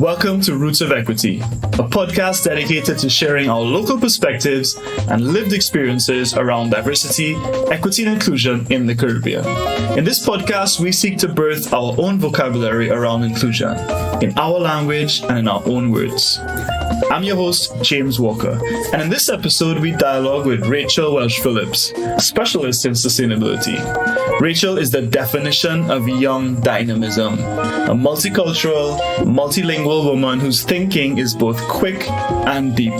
Welcome to Roots of Equity, a podcast dedicated to sharing our local perspectives and lived experiences around diversity, equity, and inclusion in the Caribbean. In this podcast, we seek to birth our own vocabulary around inclusion, in our language and in our own words. I'm your host, James Walker, and in this episode, we dialogue with Rachel Welch-Phillips, a specialist in sustainability. Rachel is the definition of young dynamism, a multicultural, multilingual woman whose thinking is both quick and deep.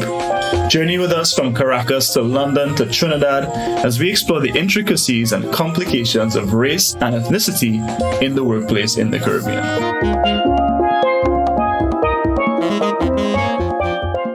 Journey with us from Caracas to London to Trinidad as we explore the intricacies and complications of race and ethnicity in the workplace in the Caribbean.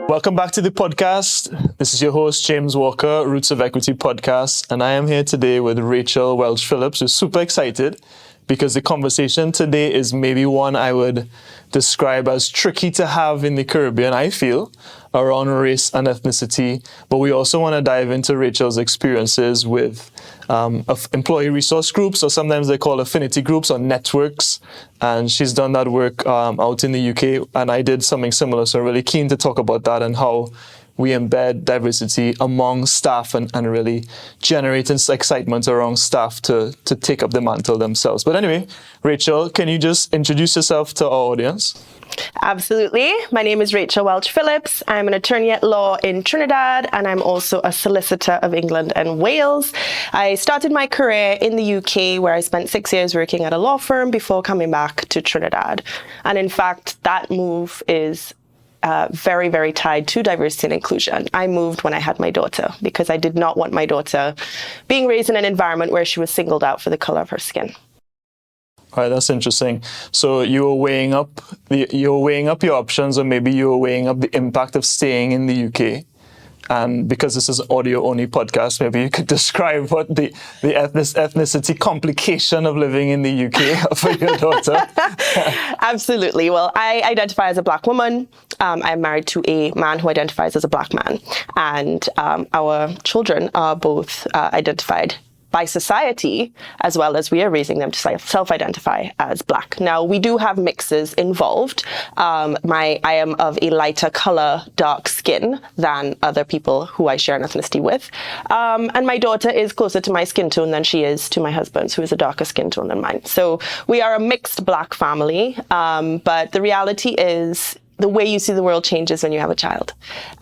Welcome back to the podcast. This is your host, James Walker, Roots of Equity podcast, and I am here today with Rachel Welch-Phillips, who's super excited because the conversation today is maybe one I would describe as tricky to have in the Caribbean, I feel, around race and ethnicity. But we also want to dive into Rachel's experiences with employee resource groups, or sometimes they call affinity groups or networks. And she's done that work out in the UK, and I did something similar. So I'm really keen to talk about that and how we embed diversity among staff and really generating excitement around staff to take up the mantle themselves. But anyway, Rachel, can you just introduce yourself to our audience? Absolutely. My name is Rachel Welch-Phillips. I'm an attorney at law in Trinidad, and I'm also a solicitor of England and Wales. I started my career in the UK, where I spent 6 years working at a law firm before coming back to Trinidad. And in fact, that move is very, very tied to diversity and inclusion. I moved when I had my daughter because I did not want my daughter being raised in an environment where she was singled out for the color of her skin. All right, that's interesting. So you were weighing up your options, or maybe you were weighing up the impact of staying in the UK. And because this is an audio-only podcast, maybe you could describe what the ethnicity complication of living in the UK for your daughter. Absolutely. Well, I identify as a Black woman. I'm married to a man who identifies as a Black man. And our children are both identified by society, as well as we are raising them to self-identify as Black. Now, we do have mixes involved. I am of a lighter color, dark skin than other people who I share an ethnicity with. And my daughter is closer to my skin tone than she is to my husband's, who is a darker skin tone than mine. So we are a mixed Black family. But the reality is, the way you see the world changes when you have a child.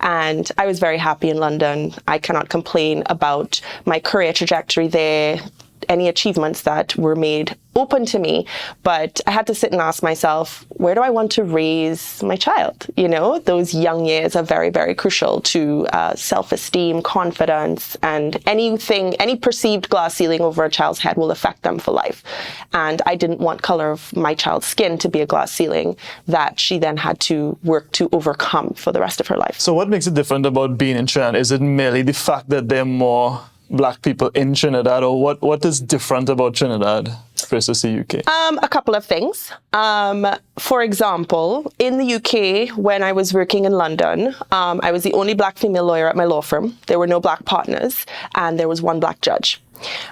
And I was very happy in London. I cannot complain about my career trajectory there, any achievements that were made open to me. But I had to sit and ask myself, where do I want to raise my child? You know, those young years are very, very crucial to self-esteem, confidence, and any perceived glass ceiling over a child's head will affect them for life. And I didn't want color of my child's skin to be a glass ceiling that she then had to work to overcome for the rest of her life. So what makes it different about being in Trinidad? Is it merely the fact that there are more Black people in Trinidad, or what is different about Trinidad versus the UK? A couple of things. For example, in the UK, when I was working in London, I was the only Black female lawyer at my law firm. There were no Black partners, and there was one Black judge.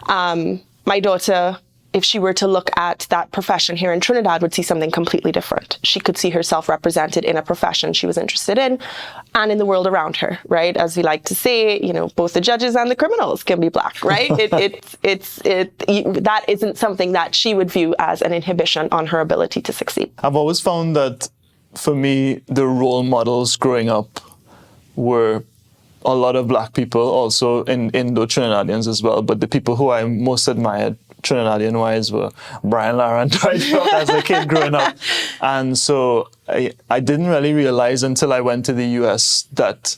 My daughter, if she were to look at that profession here in Trinidad, would see something completely different. She could see herself represented in a profession she was interested in and in the world around her, right? As we like to say, you know, both the judges and the criminals can be Black, right? That isn't something that she would view as an inhibition on her ability to succeed. I've always found that, for me, the role models growing up were a lot of Black people, also Indo-Trinidadians as well, but the people who I most admired Trinidadian-wise were Brian Lara and Dwight as a kid growing up. And so I didn't really realize until I went to the US that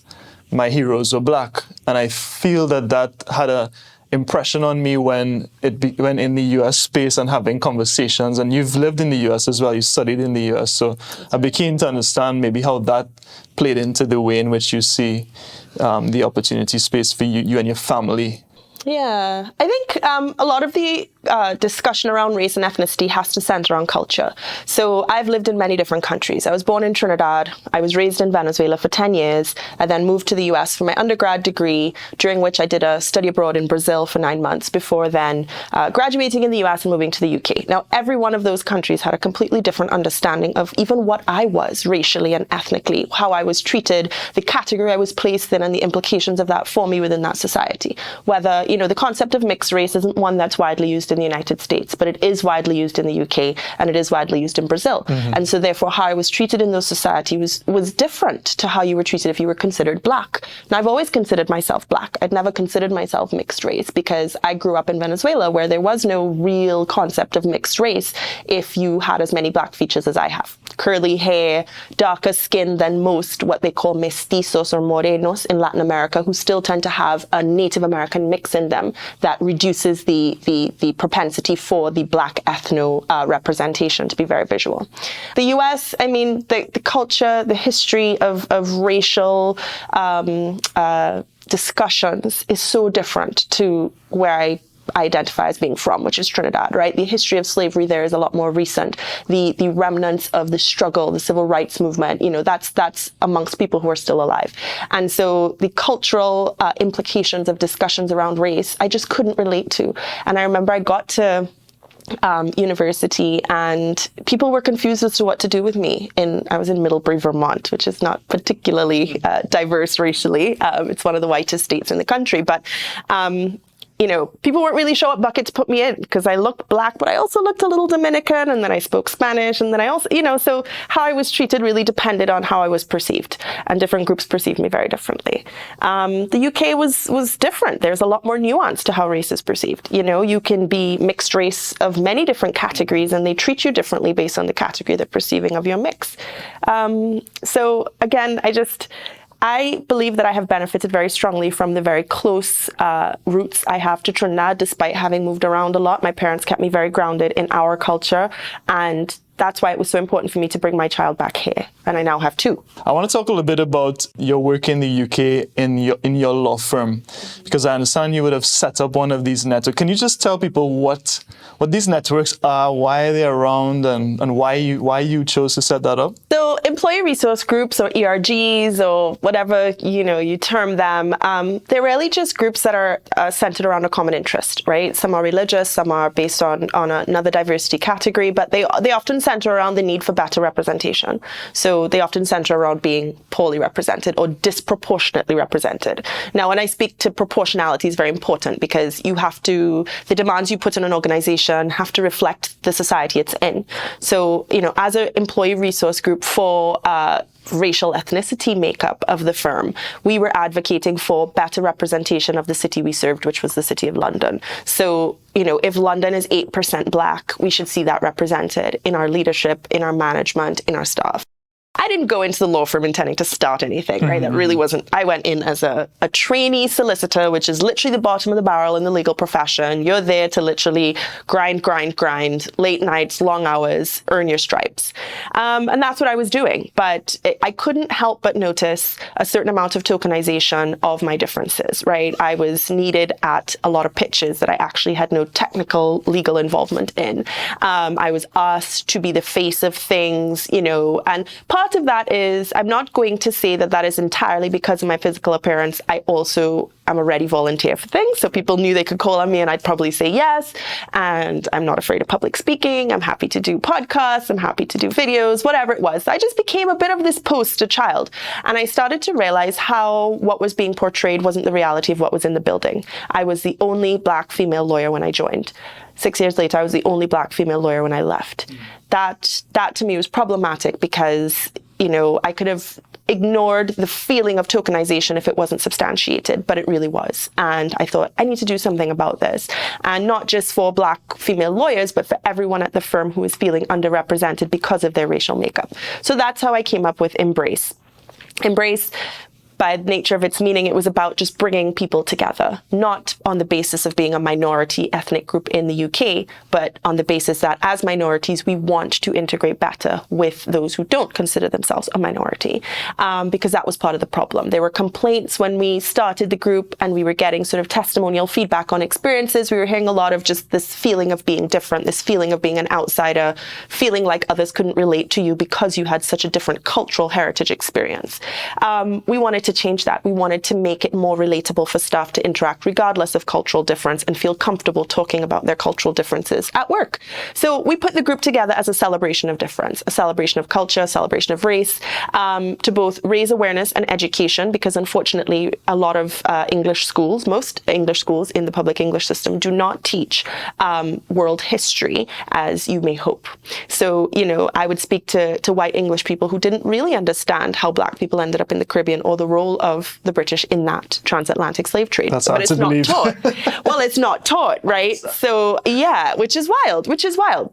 my heroes were Black. And I feel that had a impression on me when in the US space and having conversations. And you've lived in the US as well, you studied in the US. So I'd be keen to understand maybe how that played into the way in which you see the opportunity space for you and your family. Yeah, I think a lot of the discussion around race and ethnicity has to center on culture. So I've lived in many different countries. I was born in Trinidad. I was raised in Venezuela for 10 years. I then moved to the US for my undergrad degree, during which I did a study abroad in Brazil for 9 months before then graduating in the US and moving to the UK. Now, every one of those countries had a completely different understanding of even what I was racially and ethnically, how I was treated, the category I was placed in, and the implications of that for me within that society. Whether, the concept of mixed race isn't one that's widely used in the United States, but it is widely used in the UK, and it is widely used in Brazil. And so therefore, how I was treated in those societies was different to how you were treated if you were considered black. Now, I've always considered myself black. I'd never considered myself mixed race because I grew up in Venezuela where there was no real concept of mixed race if you had as many black features as I have. Curly hair, darker skin than most what they call mestizos or morenos in Latin America, who still tend to have a Native American mix in them that reduces the propensity for the black ethno representation to be very visual. The US, the culture, the history of racial discussions is so different to where I identify as being from, which is Trinidad, right? The history of slavery there is a lot more recent. The remnants of the struggle, the civil rights movement, that's amongst people who are still alive. And so the cultural implications of discussions around race, I just couldn't relate to. And I remember I got to university and people were confused as to what to do with me. I was in Middlebury, Vermont, which is not particularly diverse racially. It's one of the whitest states in the country, but people weren't really sure what bucket to put me in because I looked black, but I also looked a little Dominican, and then I spoke Spanish, and then I also, so how I was treated really depended on how I was perceived, and different groups perceived me very differently. The UK was different. There's a lot more nuance to how race is perceived. You can be mixed race of many different categories, and they treat you differently based on the category they're perceiving of your mix. So again, I believe that I have benefited very strongly from the very close roots I have to Trinidad, despite having moved around a lot. My parents kept me very grounded in our culture, and that's why it was so important for me to bring my child back here. And I now have 2. I want to talk a little bit about your work in the UK in your law firm, because I understand you would have set up one of these networks. Can you just tell people what these networks are, why they're around, and why you chose to set that up? So employee resource groups, or ERGs, or whatever you term them, they're really just groups that are centered around a common interest, right? Some are religious, some are based on another diversity category, but they often center around the need for better representation. So they often center around being poorly represented or disproportionately represented. Now, when I speak to proportionality is very important because the demands you put in an organization have to reflect the society it's in. So, as an employee resource group for racial ethnicity makeup of the firm, we were advocating for better representation of the city we served, which was the City of London. So, if London is 8% black, we should see that represented in our leadership, in our management, in our staff. I didn't go into the law firm intending to start anything, right? That really wasn't, I went in as a trainee solicitor, which is literally the bottom of the barrel in the legal profession. You're there to literally grind, late nights, long hours, earn your stripes. And that's what I was doing. But I couldn't help but notice a certain amount of tokenization of my differences, right? I was needed at a lot of pitches that I actually had no technical legal involvement in. I was asked to be the face of things, and part of that is, I'm not going to say that is entirely because of my physical appearance. I also am a ready volunteer for things. So people knew they could call on me and I'd probably say yes. And I'm not afraid of public speaking. I'm happy to do podcasts. I'm happy to do videos, whatever it was. I just became a bit of this poster child. And I started to realize how what was being portrayed wasn't the reality of what was in the building. I was the only black female lawyer when I joined. 6 years later, I was the only black female lawyer when I left. That to me was problematic because, I could have ignored the feeling of tokenization if it wasn't substantiated, but it really was. And I thought, I need to do something about this. And not just for black female lawyers, but for everyone at the firm who is feeling underrepresented because of their racial makeup. So that's how I came up with Embrace. Embrace by the nature of its meaning, it was about just bringing people together, not on the basis of being a minority ethnic group in the UK, but on the basis that as minorities, we want to integrate better with those who don't consider themselves a minority, because that was part of the problem. There were complaints when we started the group and we were getting sort of testimonial feedback on experiences. We were hearing a lot of just this feeling of being different, this feeling of being an outsider, feeling like others couldn't relate to you because you had such a different cultural heritage experience. We wanted to change that. We wanted to make it more relatable for staff to interact regardless of cultural difference and feel comfortable talking about their cultural differences at work. So we put the group together as a celebration of difference, a celebration of culture, a celebration of race, to both raise awareness and education, because unfortunately a lot of English schools, most English schools in the public English system, do not teach world history as you may hope. So, I would speak to white English people who didn't really understand how Black people ended up in the Caribbean or the role of the British in that transatlantic slave trade. That's hard to believe. Not taught. Well, it's not taught, right? So yeah, which is wild.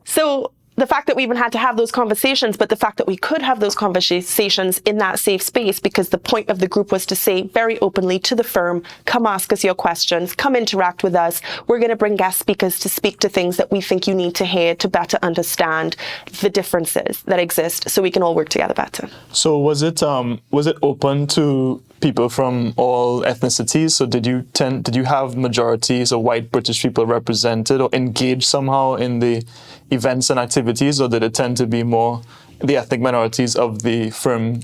So the fact that we even had to have those conversations, but the fact that we could have those conversations in that safe space, because the point of the group was to say very openly to the firm, come ask us your questions, come interact with us. We're going to bring guest speakers to speak to things that we think you need to hear to better understand the differences that exist so we can all work together better. So was it open to people from all ethnicities? So did you have majorities of white British people represented or engaged somehow in the events and activities, or did it tend to be more the ethnic minorities of the firm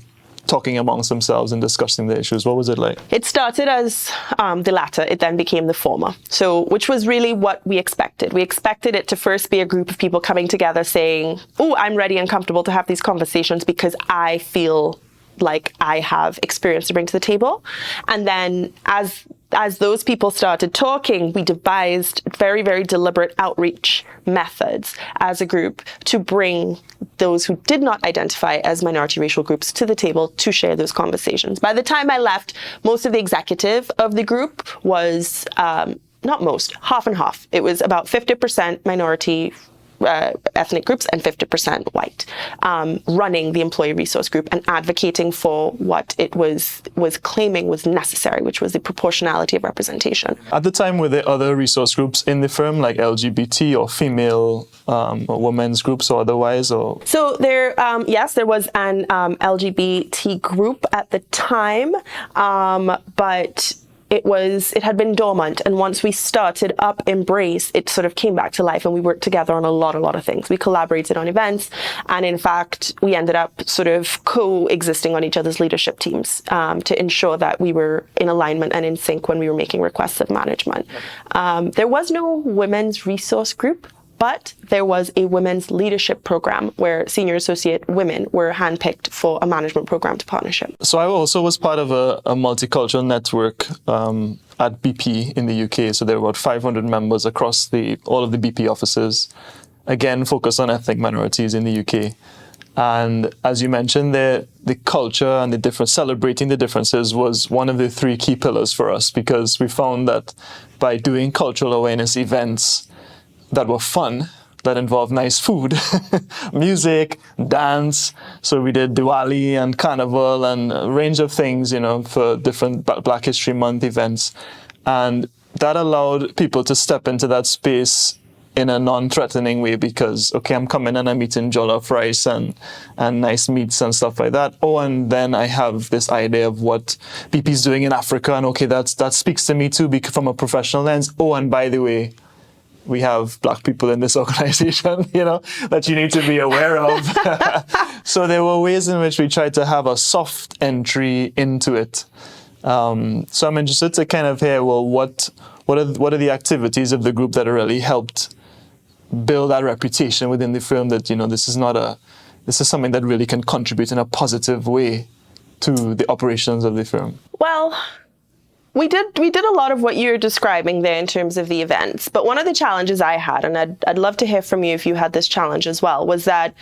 talking amongst themselves and discussing the issues? What was it like? It started as the latter. It then became the former. So, which was really what we expected. We expected it to first be a group of people coming together saying, oh, I'm ready and comfortable to have these conversations because I feel like I have experience to bring to the table. And then as those people started talking, we devised very, very deliberate outreach methods as a group to bring those who did not identify as minority racial groups to the table to share those conversations. By the time I left, most of the executive of the group was, not most, half and half. It was about 50% minority ethnic groups and 50% white, running the employee resource group and advocating for what it was claiming was necessary, which was the proportionality of representation. At the time, were there other resource groups in the firm, like LGBT or female or women's groups or otherwise? Or? So there, yes, there was an LGBT group at the time, but it had been dormant, and once we started up Embrace, it sort of came back to life, and we worked together on a lot of things. We collaborated on events, and in fact, we ended up sort of coexisting on each other's leadership teams to ensure that we were in alignment and in sync when we were making requests of management. There was no women's resource group, but there was a women's leadership program where senior associate women were handpicked for a management program to partnership. So I also was part of a multicultural network at BP in the UK. So there were about 500 members across all of the BP offices, again, focused on ethnic minorities in the UK. And as you mentioned, the culture and celebrating the differences was one of the 3 key pillars for us, because we found that by doing cultural awareness events that were fun, that involved nice food, music, dance. So we did Diwali and Carnival and a range of things, for different Black History Month events. And that allowed people to step into that space in a non-threatening way, because, okay, I'm coming and I'm eating jollof rice and nice meats and stuff like that. Oh, and then I have this idea of what BP's doing in Africa, and okay, that speaks to me too from a professional lens. Oh, and by the way, we have Black people in this organization, that you need to be aware of. So there were ways in which we tried to have a soft entry into it. So I'm interested to kind of hear, well, what are the activities of the group that really helped build that reputation within the firm that, this is something that really can contribute in a positive way to the operations of the firm? Well, we did a lot of what you're describing there in terms of the events. But one of the challenges I had, and I'd love to hear from you if you had this challenge as well, was that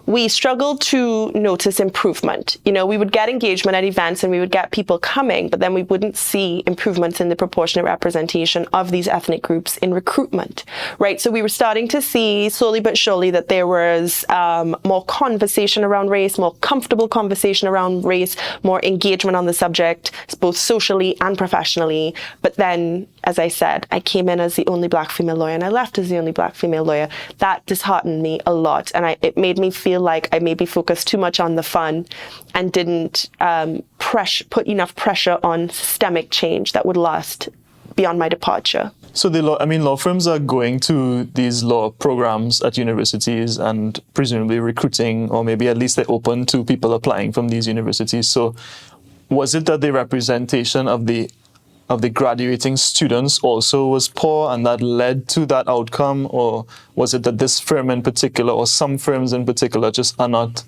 we struggled to notice improvement. You know, we would get engagement at events and we would get people coming, but then we wouldn't see improvements in the proportionate representation of these ethnic groups in recruitment, right? So we were starting to see slowly but surely that there was more conversation around race, more comfortable conversation around race, more engagement on the subject, both socially and professionally. But then, as I said, I came in as the only Black female lawyer and I left as the only Black female lawyer. That disheartened me a lot, and it made me feel like I maybe focused too much on the fun and didn't put enough pressure on systemic change that would last beyond my departure. So law firms are going to these law programs at universities and presumably recruiting, or maybe at least they're open to people applying from these universities. So was it that the representation of the graduating students also was poor and that led to that outcome? Or was it that this firm in particular, or some firms in particular, just are not,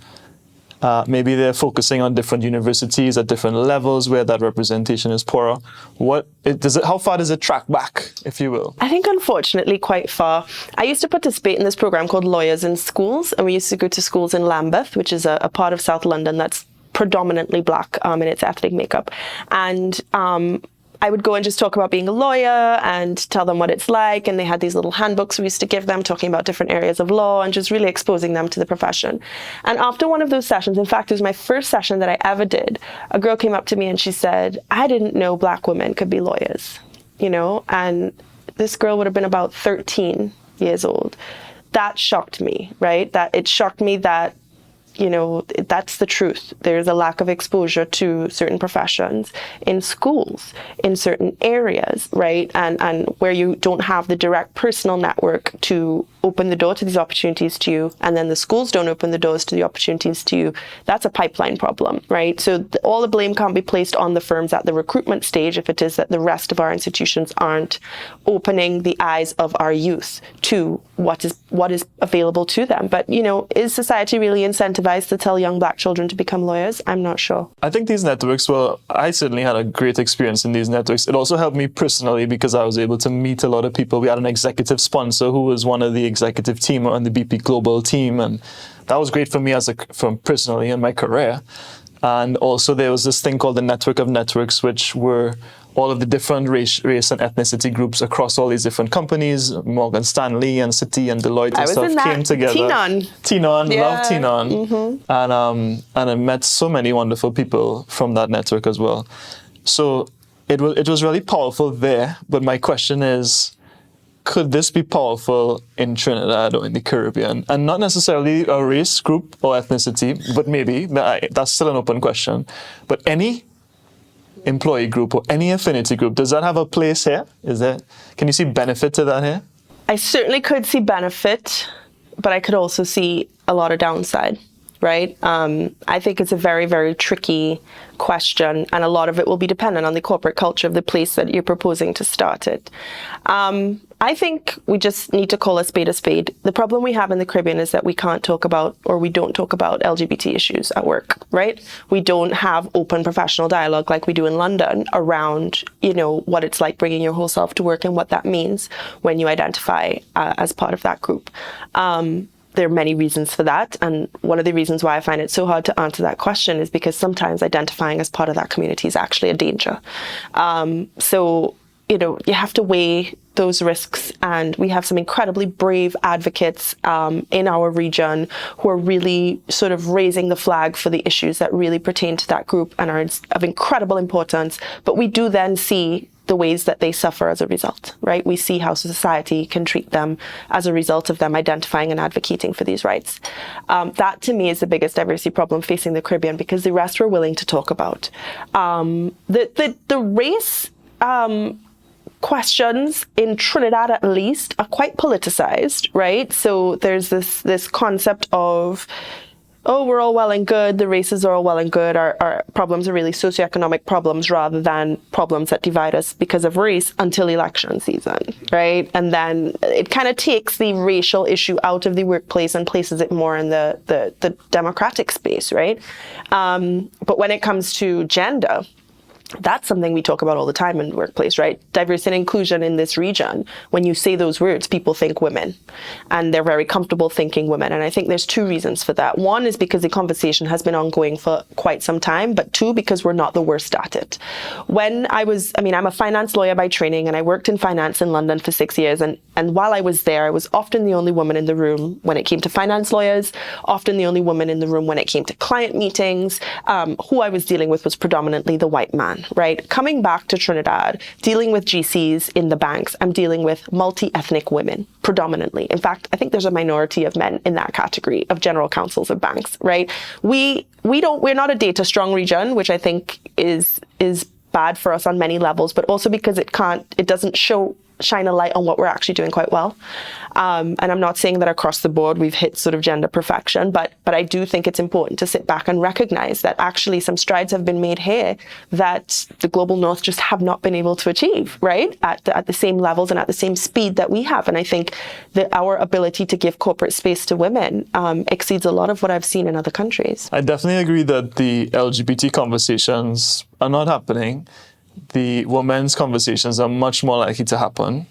maybe they're focusing on different universities at different levels where that representation is poorer? How far does it track back, if you will? I think unfortunately quite far. I used to participate in this program called Lawyers in Schools, and we used to go to schools in Lambeth, which is a part of South London that's predominantly Black in its ethnic makeup. And I would go and just talk about being a lawyer and tell them what it's like. And they had these little handbooks we used to give them talking about different areas of law and just really exposing them to the profession. And after one of those sessions, in fact, it was my first session that I ever did, a girl came up to me and she said, I didn't know Black women could be lawyers, you know, and this girl would have been about 13 years old. That shocked me, right? That it shocked me that, you know, that's the truth. There's a lack of exposure to certain professions in schools, in certain areas, right? And where you don't have the direct personal network to open the door to these opportunities to you, and then the schools don't open the doors to the opportunities to you, that's a pipeline problem, right? So all the blame can't be placed on the firms at the recruitment stage if it is that the rest of our institutions aren't opening the eyes of our youth to what is available to them. But, you know, is society really incentivized to tell young Black children to become lawyers? I'm not sure. I think these networks, well, I certainly had a great experience in these networks. It also helped me personally because I was able to meet a lot of people. We had an executive sponsor who was one of the executive team on the BP Global team, and that was great for me from personally in my career. And also there was this thing called the Network of Networks, which were all of the different race and ethnicity groups across all these different companies. Morgan Stanley and Citi and Deloitte and stuff came together. Tinon, yeah. Love Tinon. Mm-hmm. And I met so many wonderful people from that network as well. So it was really powerful there. But my question is, could this be powerful in Trinidad or in the Caribbean? And not necessarily a race group or ethnicity, but maybe. That's still an open question. But any employee group or any affinity group, does that have a place here? Can you see benefit to that here? I certainly could see benefit, but I could also see a lot of downside, right? I think it's a very, very tricky question, and a lot of it will be dependent on the corporate culture of the place that you're proposing to start it. I think we just need to call a spade a spade. The problem we have in the Caribbean is that we can't talk about, or we don't talk about LGBT issues at work, right? We don't have open professional dialogue like we do in London around, you know, what it's like bringing your whole self to work and what that means when you identify as part of that group. There are many reasons for that, and one of the reasons why I find it so hard to answer that question is because sometimes identifying as part of that community is actually a danger. So, you know, you have to weigh those risks, and we have some incredibly brave advocates in our region who are really sort of raising the flag for the issues that really pertain to that group and are of incredible importance. But we do then see the ways that they suffer as a result, right? We see how society can treat them as a result of them identifying and advocating for these rights. That to me is the biggest diversity problem facing the Caribbean, because the rest we're willing to talk about. The race questions in Trinidad, at least, are quite politicized, right? So there's this concept of, oh, we're all well and good, the races are all well and good, our problems are really socioeconomic problems rather than problems that divide us because of race until election season, right? And then it kind of takes the racial issue out of the workplace and places it more in the democratic space, right? But when it comes to gender, That's something we talk about all the time in the workplace, right? Diversity and inclusion in this region. When you say those words, people think women, and they're very comfortable thinking women. And I think there's two reasons for that. One is because the conversation has been ongoing for quite some time, but two, because we're not the worst at it. I'm a finance lawyer by training, and I worked in finance in London for 6 years. And while I was there, I was often the only woman in the room when it came to finance lawyers, often the only woman in the room when it came to client meetings. Who I was dealing with was predominantly the white man. Right? Coming back to Trinidad, dealing with GCs in the banks, I'm dealing with multi-ethnic women, predominantly. In fact, I think there's a minority of men in that category of general counsels of banks, right? We're not a data strong region, which I think is bad for us on many levels, but also because it doesn't shine a light on what we're actually doing quite well. And I'm not saying that across the board we've hit sort of gender perfection, but I do think it's important to sit back and recognize that actually some strides have been made here that the global north just have not been able to achieve, right? At the same levels and at the same speed that we have. And I think that our ability to give corporate space to women exceeds a lot of what I've seen in other countries. I definitely agree that the LGBT conversations are not happening. The women's conversations are much more likely to happen.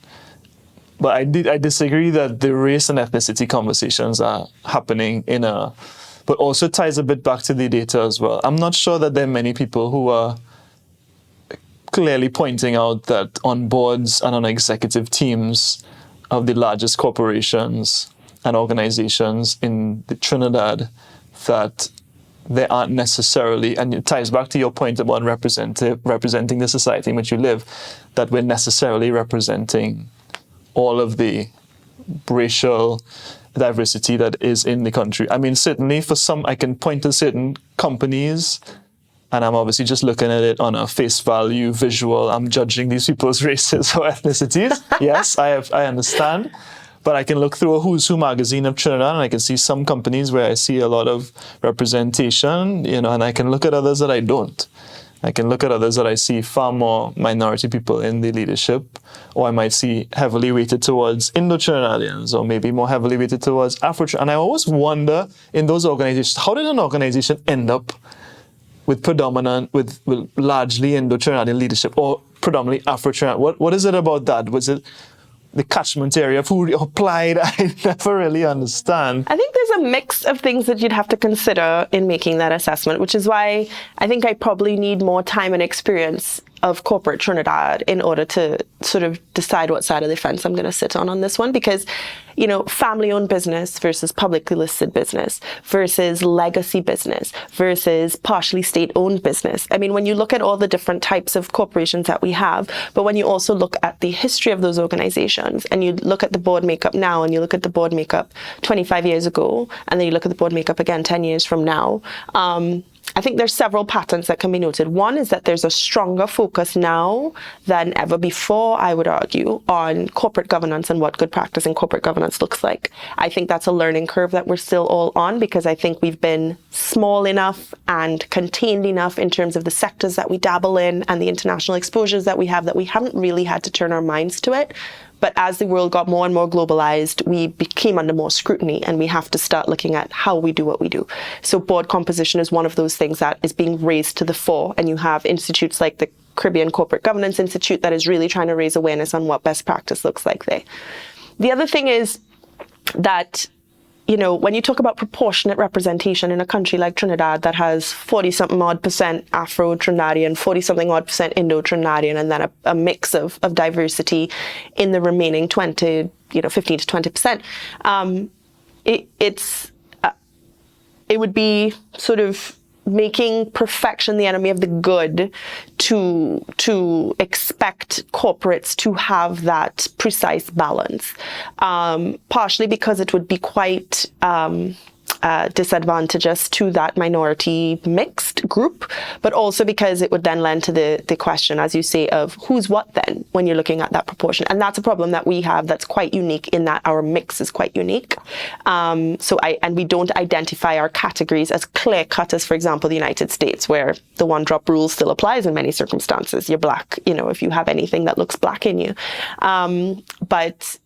But I disagree that the race and ethnicity conversations are happening but also ties a bit back to the data as well. I'm not sure that there are many people who are clearly pointing out that on boards and on executive teams of the largest corporations and organizations in Trinidad that they aren't necessarily, and it ties back to your point about representing the society in which you live, that we're necessarily representing all of the racial diversity that is in the country. I mean, certainly for some, I can point to certain companies, and I'm obviously just looking at it on a face value visual. I'm judging these people's races or ethnicities. Yes, I understand. But I can look through a Who's Who magazine of Trinidad, and I can see some companies where I see a lot of representation, and I can look at others that I don't. I can look at others that I see far more minority people in the leadership, or I might see heavily weighted towards Indo-Trinidadians, or maybe more heavily weighted towards Afro. And I always wonder in those organizations, how did an organization end up with largely Indo-Trinidadian leadership, or predominantly Afro-Trinidadian? What is it about that? Was it the catchment area of who applied? I never really understand. I think there's a mix of things that you'd have to consider in making that assessment, which is why I think I probably need more time and experience of corporate Trinidad in order to sort of decide what side of the fence I'm going to sit on this one. Because, family-owned business versus publicly listed business versus legacy business versus partially state-owned business. I mean, when you look at all the different types of corporations that we have, but when you also look at the history of those organizations and you look at the board makeup now and you look at the board makeup 25 years ago, and then you look at the board makeup again 10 years from now, I think there's several patterns that can be noted. One is that there's a stronger focus now than ever before, I would argue, on corporate governance and what good practice in corporate governance looks like. I think that's a learning curve that we're still all on, because I think we've been small enough and contained enough in terms of the sectors that we dabble in and the international exposures that we haven't really had to turn our minds to it. But as the world got more and more globalized, we became under more scrutiny, and we have to start looking at how we do what we do. So board composition is one of those things that is being raised to the fore, and you have institutes like the Caribbean Corporate Governance Institute that is really trying to raise awareness on what best practice looks like there. The other thing is that, when you talk about proportionate representation in a country like Trinidad that has 40-something odd percent Afro-Trinidadian, 40-something odd percent Indo-Trinidadian, and then a mix of diversity in the remaining 15 to 20%, it would be sort of making perfection the enemy of the good to expect corporates to have that precise balance. Partially because it would be quite disadvantageous to that minority mixed group, but also because it would then lend to the question, as you say, of who's what then when you're looking at that proportion. And that's a problem that we have that's quite unique in that our mix is quite unique. And we don't identify our categories as clear cut as, for example, the United States, where the one drop rule still applies in many circumstances. You're black, if you have anything that looks black in you. But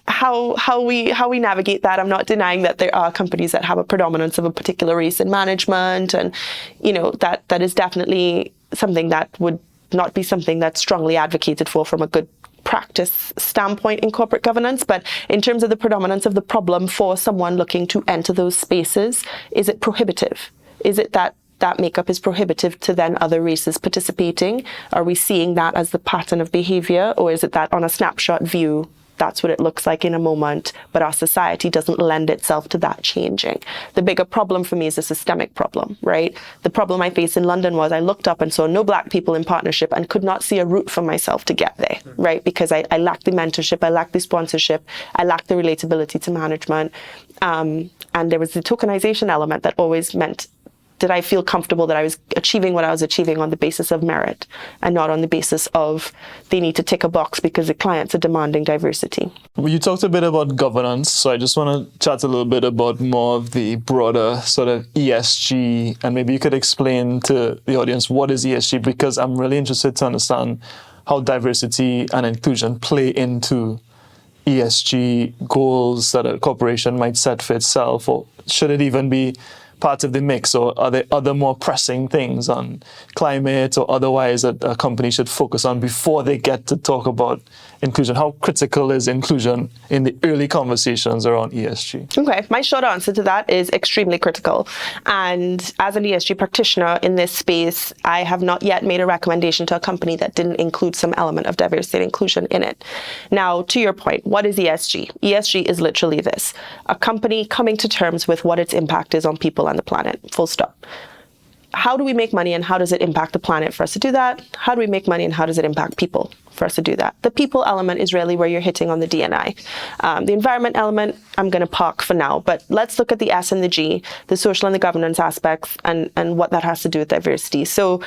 how we navigate that, I'm not denying that there are companies that have a predominance of a particular race in management, and that is definitely something that would not be something that's strongly advocated for from a good practice standpoint in corporate governance. But in terms of the predominance of the problem for someone looking to enter those spaces, is it prohibitive? Is it that makeup is prohibitive to then other races participating? Are we seeing that as the pattern of behavior, or is it that on a snapshot view, that's what it looks like in a moment, but our society doesn't lend itself to that changing? The bigger problem for me is a systemic problem, right? The problem I faced in London was I looked up and saw no Black people in partnership and could not see a route for myself to get there, right? Because I lacked the mentorship, I lacked the sponsorship, I lacked the relatability to management. And there was the tokenization element that always meant, did I feel comfortable that I was achieving what I was achieving on the basis of merit and not on the basis of they need to tick a box because the clients are demanding diversity? Well, you talked a bit about governance, so I just want to chat a little bit about more of the broader sort of ESG, and maybe you could explain to the audience what is ESG, because I'm really interested to understand how diversity and inclusion play into ESG goals that a corporation might set for itself, or should it even be part of the mix, or are there other more pressing things on climate or otherwise that a company should focus on before they get to talk about inclusion? How critical is inclusion in the early conversations around ESG? Okay, my short answer to that is extremely critical. And as an ESG practitioner in this space, I have not yet made a recommendation to a company that didn't include some element of diversity and inclusion in it. Now, to your point, what is ESG? ESG is literally this: a company coming to terms with what its impact is on people and the planet, full stop. How do we make money and how does it impact the planet for us to do that? How do we make money and how does it impact people for us to do that? The people element is really where you're hitting on the D&I. The environment element, I'm going to park for now, but let's look at the S and the G, the social and the governance aspects, and what that has to do with diversity. So,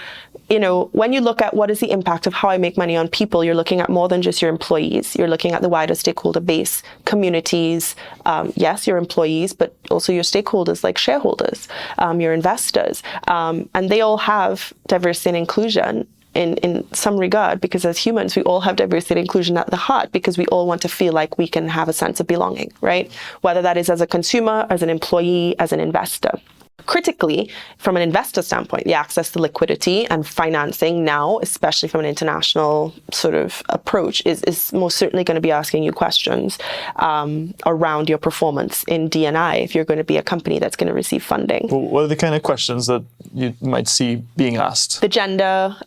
when you look at what is the impact of how I make money on people, you're looking at more than just your employees. You're looking at the wider stakeholder base, communities, yes, your employees, but also your stakeholders like shareholders, your investors, and they all have diversity and inclusion in some regard, because as humans, we all have diversity and inclusion at the heart, because we all want to feel like we can have a sense of belonging, right? Whether that is as a consumer, as an employee, as an investor. Critically, from an investor standpoint, the access to liquidity and financing now, especially from an international sort of approach, is most certainly going to be asking you questions around your performance in D&I if you're going to be a company that's going to receive funding. Well, what are the kind of questions that you might see being asked? The gender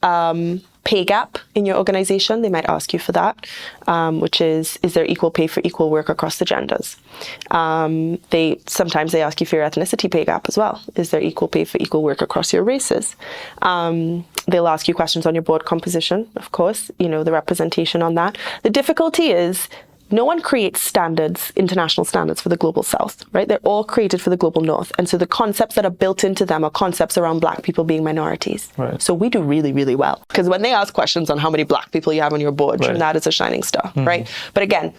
pay gap in your organization, they might ask you for that, which is there equal pay for equal work across the genders? Sometimes they ask you for your ethnicity pay gap as well. Is there equal pay for equal work across your races? They'll ask you questions on your board composition, of course, the representation on that. The difficulty is no one creates standards, international standards for the global south, right? They're all created for the global north. And so the concepts that are built into them are concepts around Black people being minorities. Right. So we do really, really well. Because when they ask questions on how many Black people you have on your board, right, that is a shining star, right? But again,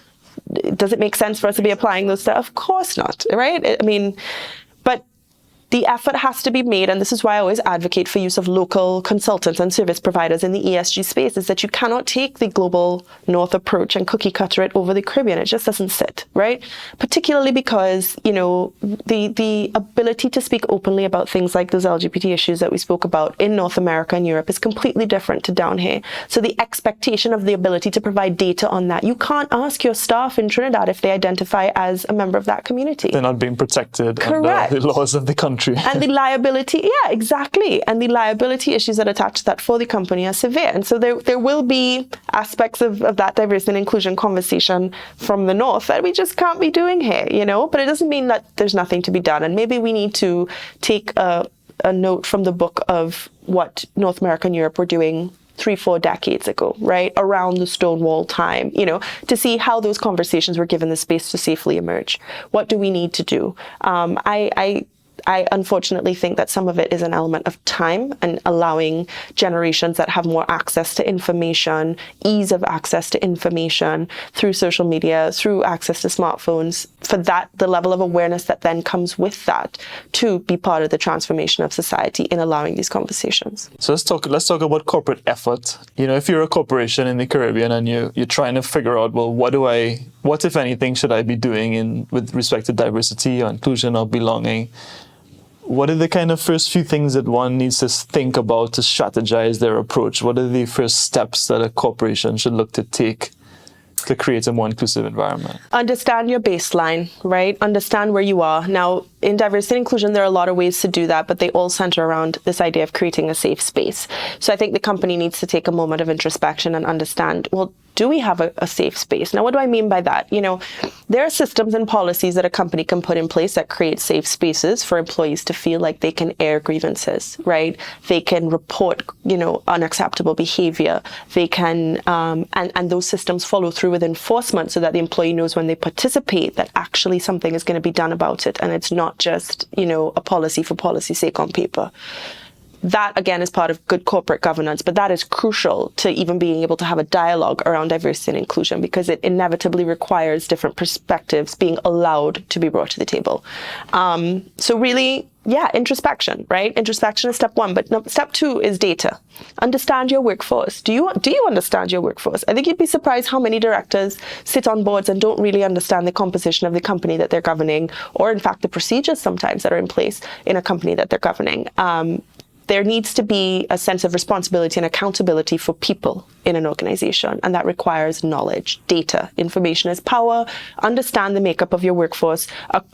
does it make sense for us to be applying those stuff? Of course not, right? But the effort has to be made, and this is why I always advocate for use of local consultants and service providers in the ESG space, is that you cannot take the global north approach and cookie cutter it over the Caribbean. It just doesn't sit, right? Particularly because, the ability to speak openly about things like those LGBT issues that we spoke about in North America and Europe is completely different to down here. So the expectation of the ability to provide data on that, you can't ask your staff in Trinidad if they identify as a member of that community. They're not being protected Correct. under the laws of the country. And the liability, yeah, exactly. And the liability issues that attach to that for the company are severe. And so there will be aspects of that diversity and inclusion conversation from the north that we just can't be doing here, But it doesn't mean that there's nothing to be done. And maybe we need to take a note from the book of what North America and Europe were doing 3-4 decades ago, right? Around the Stonewall time, to see how those conversations were given the space to safely emerge. What do we need to do? I unfortunately think that some of it is an element of time and allowing generations that have more access to information, ease of access to information through social media, through access to smartphones, for that, the level of awareness that then comes with that to be part of the transformation of society in allowing these conversations. So let's talk about corporate effort. If you're a corporation in the Caribbean and you're trying to figure out, well, what if anything should I be doing with respect to diversity or inclusion or belonging? what are the kind of first few things that one needs to think about to strategize their approach? What are the first steps that a corporation should look to take to create a more inclusive environment? Understand your baseline, right? Understand where you are. Now, in diversity and inclusion, there are a lot of ways to do that, but they all center around this idea of creating a safe space. So I think the company needs to take a moment of introspection and understand, well, do we have a safe space? Now, what do I mean by that? You know, there are systems and policies that a company can put in place that create safe spaces for employees to feel like they can air grievances, right? They can report, you know, unacceptable behavior. They can, and those systems follow through with enforcement so that the employee knows when they participate that actually something is going to be done about it. And it's not just, you know, a policy for policy's sake on paper. That, again, is part of good corporate governance, but that is crucial to even being able to have a dialogue around diversity and inclusion, because it inevitably requires different perspectives being allowed to be brought to the table. So really, yeah, introspection, right? Introspection is step one, but step two is data. Understand your workforce. Do you understand your workforce? I think you'd be surprised how many directors sit on boards and don't really understand the composition of the company that they're governing, or in fact, the procedures sometimes that are in place in a company that they're governing. There needs to be a sense of responsibility and accountability for people in an organization, and that requires knowledge, data. Information is power. Understand the makeup of your workforce,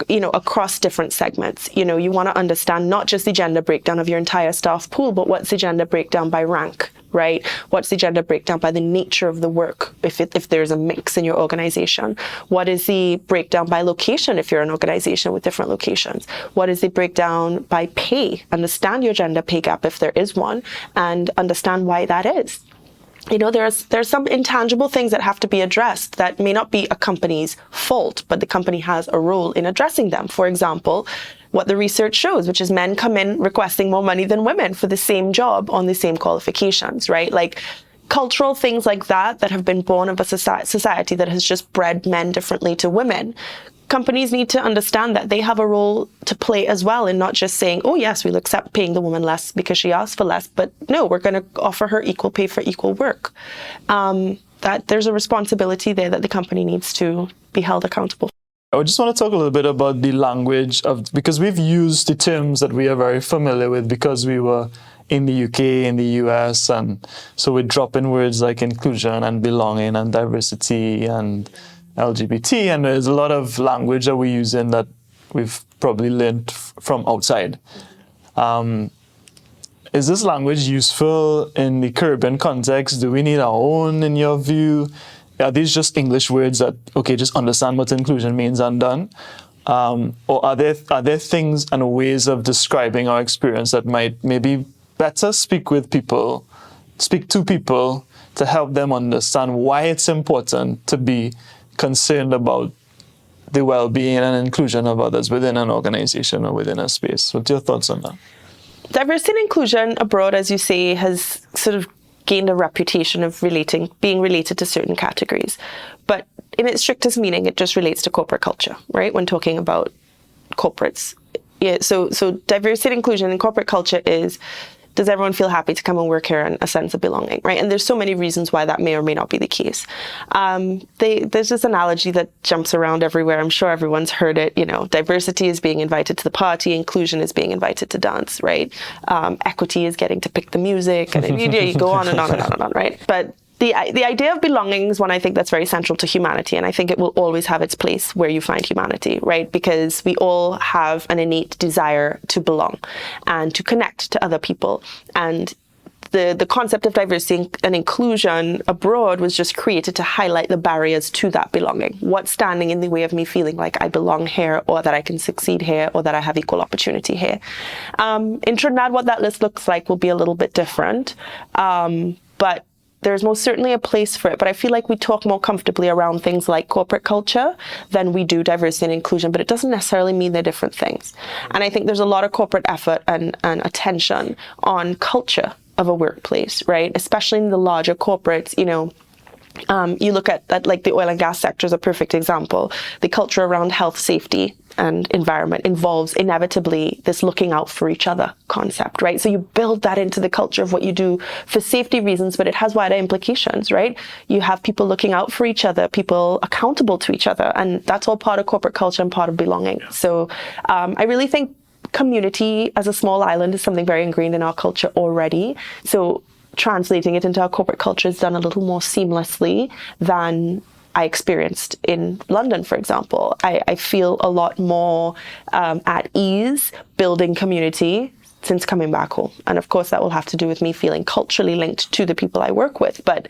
you know, across different segments. You know, you want to understand not just the gender breakdown of your entire staff pool, but what's the gender breakdown by rank, right? What's the gender breakdown by the nature of the work, if there's a mix in your organization? What is the breakdown by location if you're an organization with different locations? What is the breakdown by pay? Understand your gender pay gap if there is one, and understand why that is. You know, there's some intangible things that have to be addressed that may not be a company's fault, but the company has a role in addressing them. For example, what the research shows, which is men come in requesting more money than women for the same job on the same qualifications, right? Like cultural things like that have been born of a society that has just bred men differently to women. Companies need to understand that they have a role to play as well, in not just saying, oh yes, we'll accept paying the woman less because she asked for less, but no, we're going to offer her equal pay for equal work. That there's a responsibility there that the company needs to be held accountable for. I just want to talk a little bit about the language because we've used the terms that we are very familiar with because we were in the UK, in the US, and so we drop in words like inclusion and belonging and diversity and LGBT, and there's a lot of language that we use in that we've probably learned from outside. Is this language useful in the Caribbean context? Do we need our own, in your view? Are these just English words that, okay, just understand what inclusion means and done? Or are there things and ways of describing our experience that might maybe better speak to people to help them understand why it's important to be concerned about the well-being and inclusion of others within an organization or within a space? What's your thoughts on that? Diversity and inclusion abroad, as you say, has sort of gained a reputation of being related to certain categories. But in its strictest meaning, it just relates to corporate culture, right? When talking about corporates. Yeah, so diversity and inclusion in corporate culture is, does everyone feel happy to come and work here and a sense of belonging, right? And there's so many reasons why that may or may not be the case. There's this analogy that jumps around everywhere. I'm sure everyone's heard it. You know, diversity is being invited to the party, inclusion is being invited to dance, right? Equity is getting to pick the music, and you go on and on and on and on, right? But the idea of belonging is one I think that's very central to humanity, and I think it will always have its place where you find humanity, right? Because we all have an innate desire to belong and to connect to other people. And the concept of diversity and inclusion abroad was just created to highlight the barriers to that belonging. What's standing in the way of me feeling like I belong here, or that I can succeed here, or that I have equal opportunity here? In Trinidad, what that list looks like will be a little bit different, but there's most certainly a place for it, but I feel like we talk more comfortably around things like corporate culture than we do diversity and inclusion, but it doesn't necessarily mean they're different things. And I think there's a lot of corporate effort and attention on culture of a workplace, right? Especially in the larger corporates, you know, you look at that, like the oil and gas sector is a perfect example. The culture around health, safety, and environment involves inevitably this looking out for each other concept, right? So you build that into the culture of what you do for safety reasons, but it has wider implications, right? You have people looking out for each other, people accountable to each other, and that's all part of corporate culture and part of belonging. So I really think community as a small island is something very ingrained in our culture already. So translating it into our corporate culture is done a little more seamlessly than I experienced in London, for example. I feel a lot more at ease building community since coming back home. And of course, that will have to do with me feeling culturally linked to the people I work with. But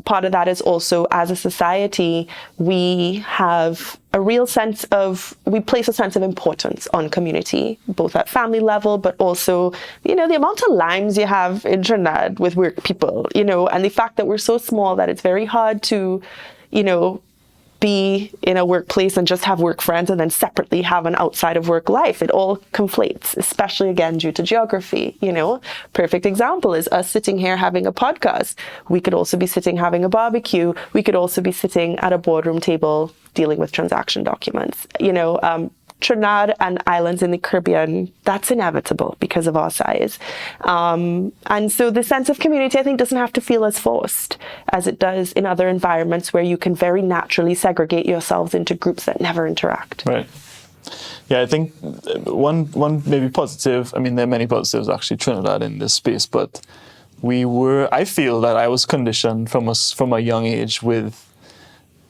part of that is also, as a society, we have a real sense of, we place a sense of importance on community, both at family level, but also, the amount of limes you have in Trinidad with work people, and the fact that we're so small that it's very hard to, be in a workplace and just have work friends and then separately have an outside of work life. It all conflates, especially again due to geography. Perfect example is us sitting here having a podcast. We could also be sitting having a barbecue. We could also be sitting at a boardroom table dealing with transaction documents. Trinidad and islands in the Caribbean, that's inevitable because of our size. And so the sense of community, I think, doesn't have to feel as forced as it does in other environments where you can very naturally segregate yourselves into groups that never interact. Right. Yeah, I think one maybe positive, there are many positives actually, Trinidad in this space, but I feel that I was conditioned from a young age with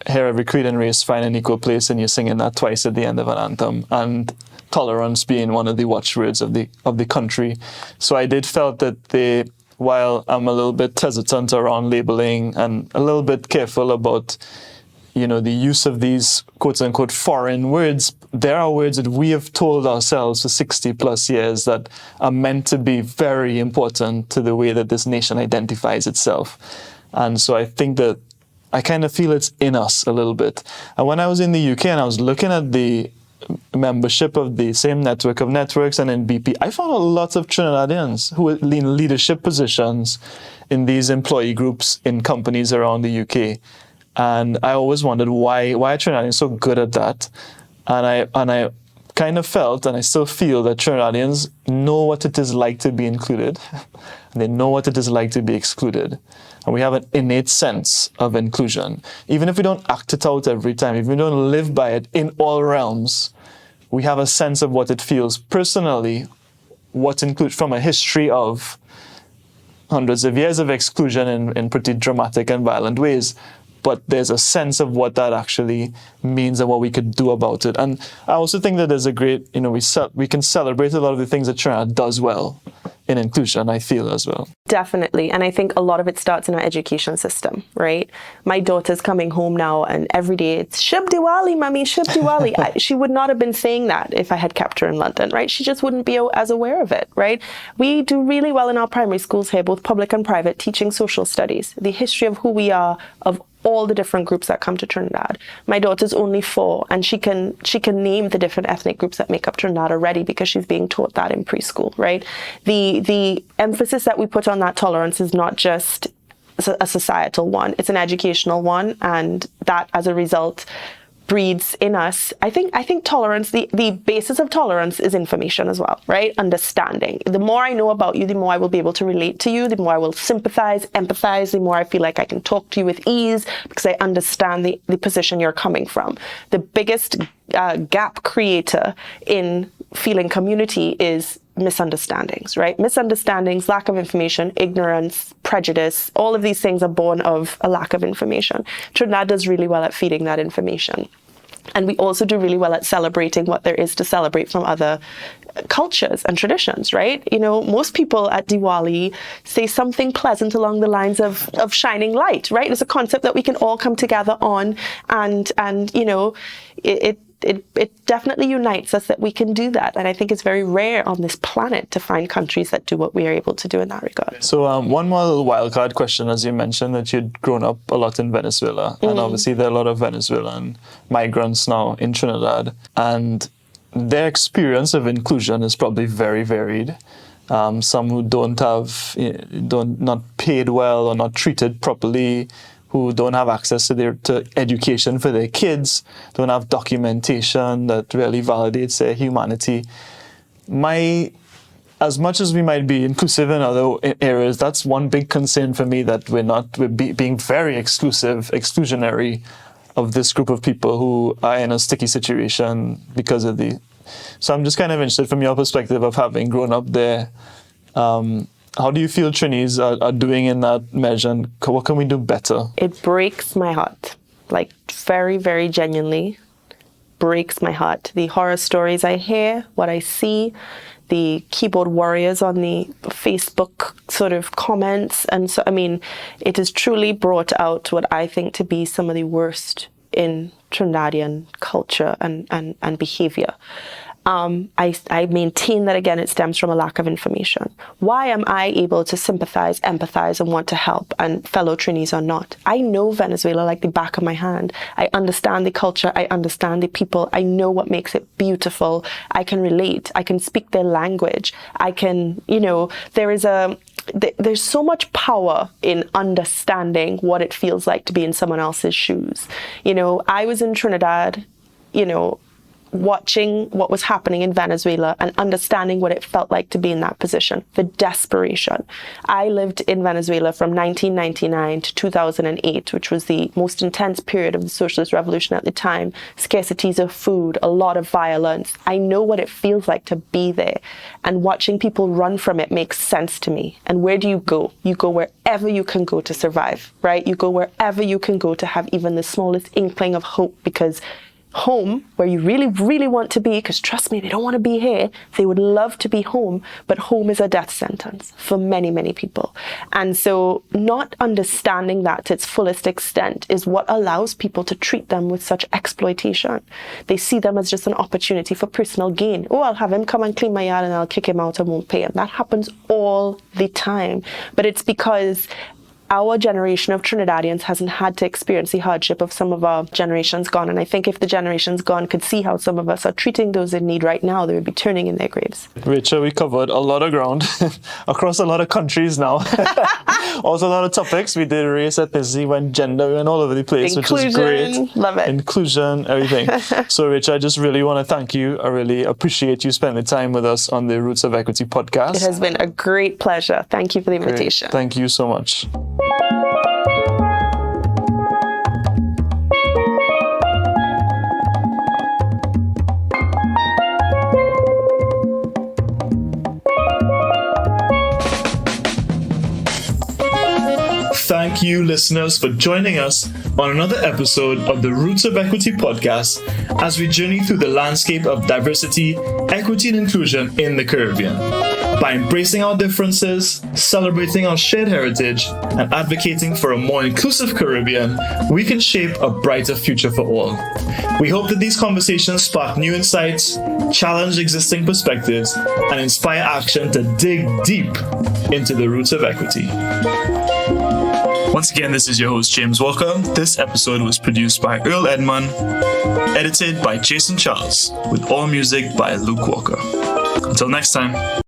"Hear every creed and race, find an equal place," and you're singing that twice at the end of an anthem, and tolerance being one of the watchwords of the country. So I did felt that while I'm a little bit hesitant around labeling and a little bit careful about, the use of these quote unquote foreign words, there are words that we have told ourselves for 60 plus years that are meant to be very important to the way that this nation identifies itself. And so I think that I kind of feel it's in us a little bit. And when I was in the UK and I was looking at the membership of the same network of networks and in BP, I found a lot of Trinidadians who were in leadership positions in these employee groups in companies around the UK. And I always wondered why are Trinidadians so good at that? And I kind of felt, and I still feel, that Trinidadians know what it is like to be included. And they know what it is like to be excluded. And we have an innate sense of inclusion. Even if we don't act it out every time, if we don't live by it in all realms, we have a sense of what it feels personally, what includes from a history of hundreds of years of exclusion in pretty dramatic and violent ways. But there's a sense of what that actually means and what we could do about it. And I also think that there's a great, we can celebrate a lot of the things that Trinidad does well in inclusion, I feel, as well. Definitely. And I think a lot of it starts in our education system, right? My daughter's coming home now and every day it's Shub Diwali, Mummy, Shub Diwali. She would not have been saying that if I had kept her in London, right? She just wouldn't be as aware of it, right? We do really well in our primary schools here, both public and private, teaching social studies, the history of who we are, of all the different groups that come to Trinidad. My daughter's only 4 and she can name the different ethnic groups that make up Trinidad already because she's being taught that in preschool, right? The emphasis that we put on that tolerance is not just a societal one, it's an educational one, and that as a result breeds in us, I think tolerance, the basis of tolerance is information as well, right? Understanding. The more I know about you, the more I will be able to relate to you, the more I will sympathize, empathize, the more I feel like I can talk to you with ease because I understand the position you're coming from. The biggest gap creator in feeling community is misunderstandings, right? Misunderstandings, lack of information, ignorance, prejudice, all of these things are born of a lack of information. Trinidad does really well at feeding that information. And we also do really well at celebrating what there is to celebrate from other cultures and traditions, right? Most people at Diwali say something pleasant along the lines of shining light, right? It's a concept that we can all come together on, and it definitely unites us that we can do that. And I think it's very rare on this planet to find countries that do what we are able to do in that regard. So one more little wildcard question, as you mentioned that you'd grown up a lot in Venezuela. And obviously there are a lot of Venezuelan migrants now in Trinidad. And their experience of inclusion is probably very varied. Some who not paid well or not treated properly, who don't have access to education for their kids, don't have documentation that really validates their humanity. As much as we might be inclusive in other areas, that's one big concern for me, that we're being very exclusionary of this group of people who are in a sticky situation because of the So I'm just kind of interested from your perspective of having grown up there. How do you feel Trinis are doing in that measure, and what can we do better? It breaks my heart, like very, very genuinely breaks my heart. The horror stories I hear, what I see, the keyboard warriors on the Facebook sort of comments. And so, I mean, it has truly brought out what I think to be some of the worst in Trinidadian culture and behavior. I maintain that, again, it stems from a lack of information. Why am I able to sympathize, empathize, and want to help, and fellow Trinis are not? I know Venezuela like the back of my hand. I understand the culture. I understand the people. I know what makes it beautiful. I can relate. I can speak their language. I can, there's so much power in understanding what it feels like to be in someone else's shoes. I was in Trinidad, watching what was happening in Venezuela and understanding what it felt like to be in that position, the desperation. I lived in Venezuela from 1999 to 2008, which was the most intense period of the socialist revolution at the time. Scarcities of food, a lot of violence. I know what it feels like to be there, and watching people run from it makes sense to me. And where do you go? You go wherever you can go to survive, right? You go wherever you can go to have even the smallest inkling of hope, because home, where you really, really want to be, because trust me, they don't want to be here. They would love to be home, but home is a death sentence for many, many people. And so not understanding that to its fullest extent is what allows people to treat them with such exploitation. They see them as just an opportunity for personal gain. Oh, I'll have him come and clean my yard and I'll kick him out and won't pay him. That happens all the time. But it's because our generation of Trinidadians hasn't had to experience the hardship of some of our generations gone. And I think if the generations gone could see how some of us are treating those in need right now, they would be turning in their graves. Rachel, we covered a lot of ground across a lot of countries now. Also a lot of topics. We did race, ethnicity, went gender, we went all over the place, Inclusion, which is great. Love it. Inclusion, everything. So Rachel, I just really want to thank you. I really appreciate you spending time with us on the Roots of Equity podcast. It has been a great pleasure. Thank you for the invitation. Great. Thank you so much. Thank you, listeners, for joining us on another episode of the Roots of Equity podcast as we journey through the landscape of diversity, equity, and inclusion in the Caribbean. By embracing our differences, celebrating our shared heritage, and advocating for a more inclusive Caribbean, we can shape a brighter future for all. We hope that these conversations spark new insights, challenge existing perspectives, and inspire action to dig deep into the roots of equity. Once again, this is your host, James Walker. This episode was produced by Earl Edmund, edited by Jason Charles, with all music by Luke Walker. Until next time.